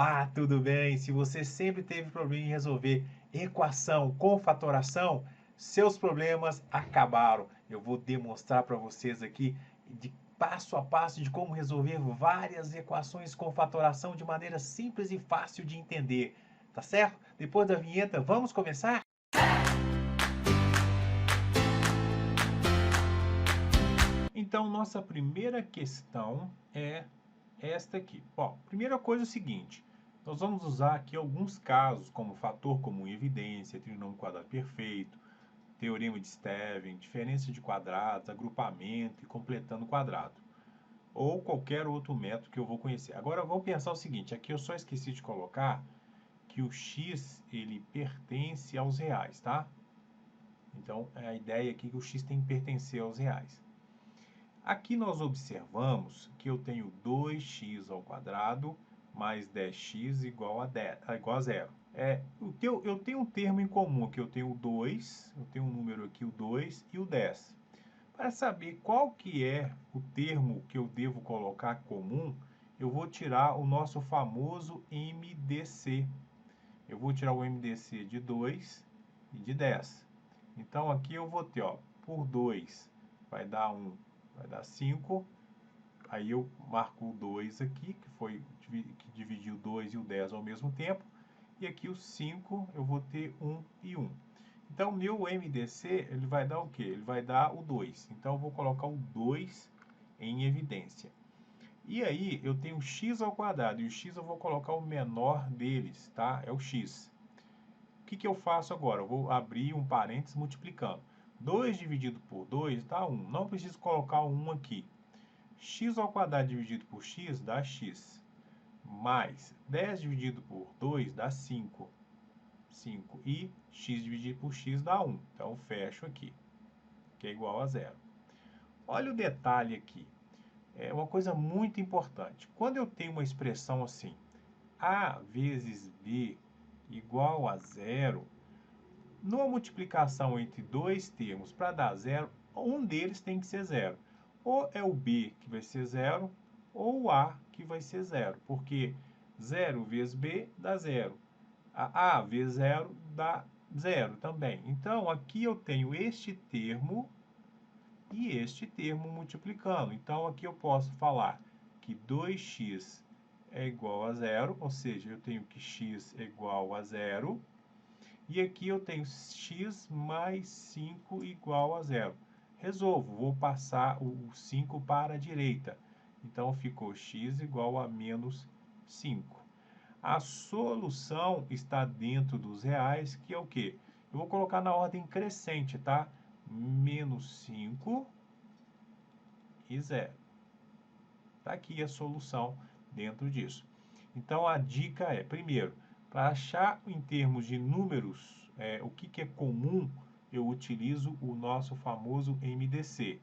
Olá, tudo bem? Se você sempre teve problema em resolver equação com fatoração, seus problemas acabaram. Eu vou demonstrar para vocês aqui de passo a passo de como resolver várias equações com fatoração de maneira simples e fácil de entender, tá certo? Depois da vinheta, vamos começar? Então, nossa primeira questão é esta aqui. Bom, primeira coisa é o seguinte, nós vamos usar aqui alguns casos, como fator comum em evidência, trinômio quadrado perfeito, teorema de Stevens, diferença de quadrados, agrupamento e completando quadrado. Ou qualquer outro método que eu vou conhecer. Agora vamos pensar o seguinte, aqui eu só esqueci de colocar que o x ele pertence aos reais, tá? Então a ideia aqui é que o x tem que pertencer aos reais. Aqui nós observamos que eu tenho 2x ao quadrado mais 10x igual a zero. Eu tenho um termo em comum aqui, eu tenho o 2, eu tenho um número aqui, o 2 e o 10. Para saber qual que é o termo que eu devo colocar comum, eu vou tirar o nosso famoso MDC. Eu vou tirar o MDC de 2 e de 10. Então aqui eu vou ter, ó, por 2 vai dar 1, vai dar 5. Aí eu marco o 2 aqui, que dividiu o 2 e o 10 ao mesmo tempo. E aqui o 5 eu vou ter 1 e 1. Então, meu MDC, ele vai dar o quê? Ele vai dar o 2. Então, eu vou colocar o 2 em evidência. E aí, eu tenho x ao quadrado. E o x eu vou colocar o menor deles, tá? É o x. O que eu faço agora? Eu vou abrir um parênteses multiplicando. 2 dividido por 2 dá 1. Não preciso colocar o 1 aqui. X ao quadrado dividido por x dá x. Mais 10 dividido por 2 dá 5. 5. E x dividido por x dá 1. Então, eu fecho aqui, que é igual a zero. Olha o detalhe aqui. É uma coisa muito importante. Quando eu tenho uma expressão assim, a vezes b igual a zero, numa multiplicação entre dois termos para dar zero, um deles tem que ser zero. Ou é o b que vai ser zero, ou o a que vai ser zero. Porque 0 vezes b dá zero. A vezes zero dá zero também. Então, aqui eu tenho este termo e este termo multiplicando. Então, aqui eu posso falar que 2x é igual a zero, ou seja, eu tenho que x é igual a zero. E aqui eu tenho x mais 5 igual a zero. Resolvo, vou passar o 5 para a direita. Então, ficou x igual a menos 5. A solução está dentro dos reais, que é o quê? Eu vou colocar na ordem crescente, tá? Menos 5 e 0. Está aqui a solução dentro disso. Então, a dica é, primeiro, para achar em termos de números o que é comum, eu utilizo o nosso famoso MDC.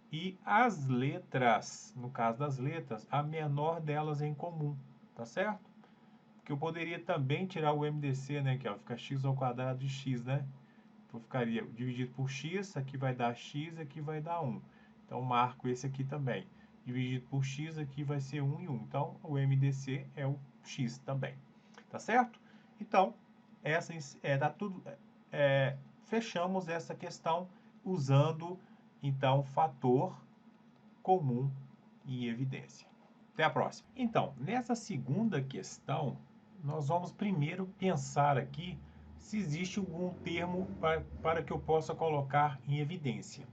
E as letras, no caso das letras, a menor delas é em comum, tá certo? Porque eu poderia também tirar o MDC, né? Que fica x ao quadrado de x, né? Então ficaria dividido por x, aqui vai dar x, aqui vai dar 1. Então marco esse aqui também. Dividido por x, aqui vai ser 1 e 1. Então o MDC é o x também. Tá certo? Então, fechamos essa questão usando, então, fator comum em evidência. Até a próxima. Então, nessa segunda questão, nós vamos primeiro pensar aqui se existe algum termo para que eu possa colocar em evidência.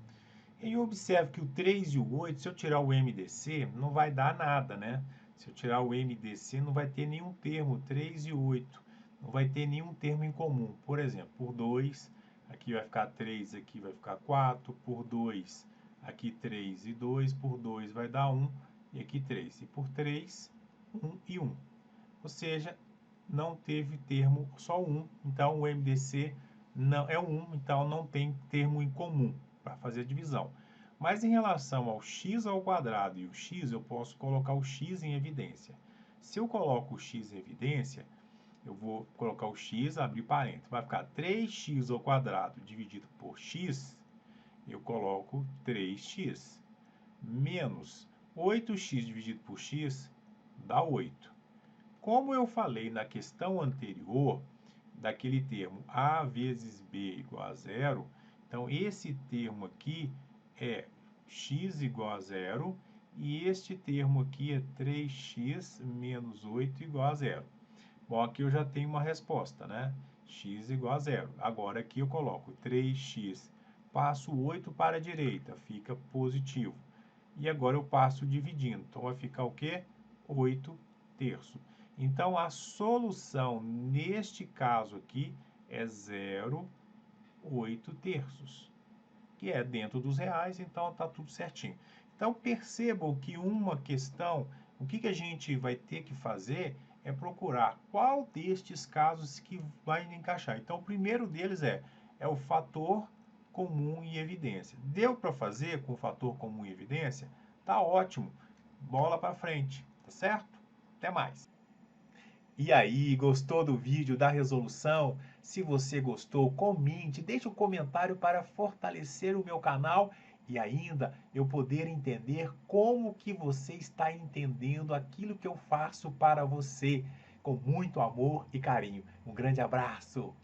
E eu observo que o 3 e o 8, se eu tirar o MDC, não vai dar nada, né? Se eu tirar o MDC, não vai ter nenhum termo, 3 e 8. Não vai ter nenhum termo em comum. Por exemplo, por 2, aqui vai ficar 3, aqui vai ficar 4. Por 2, aqui 3 e 2. Por 2 vai dar 1. E aqui 3. E por 3, 1 e 1. Ou seja, não teve termo, só 1. Então, o MDC não é 1, então não tem termo em comum para fazer a divisão. Mas em relação ao x ao quadrado e o x, eu posso colocar o x em evidência. Se eu coloco o x em evidência, eu vou colocar o x, abrir parênteses, vai ficar 3x ao quadrado dividido por x, eu coloco 3x, menos 8x dividido por x, dá 8. Como eu falei na questão anterior, daquele termo A vezes B igual a zero, então esse termo aqui é x igual a zero e este termo aqui é 3x menos 8 igual a zero. Bom, aqui eu já tenho uma resposta, né? X igual a zero. Agora aqui eu coloco 3x, passo 8 para a direita, fica positivo. E agora eu passo dividindo, então vai ficar o quê? 8 terços. Então a solução neste caso aqui é 0,8 terços, que é dentro dos reais, então está tudo certinho. Então percebam que uma questão, o que a gente vai ter que fazer é procurar qual destes casos que vai encaixar. Então o primeiro deles é o fator comum e evidência. Deu para fazer com o fator comum e evidência? Tá ótimo. Bola para frente, tá certo? Até mais. E aí, gostou do vídeo da resolução? Se você gostou, comente, deixe um comentário para fortalecer o meu canal e ainda eu poder entender como que você está entendendo aquilo que eu faço para você, com muito amor e carinho. Um grande abraço!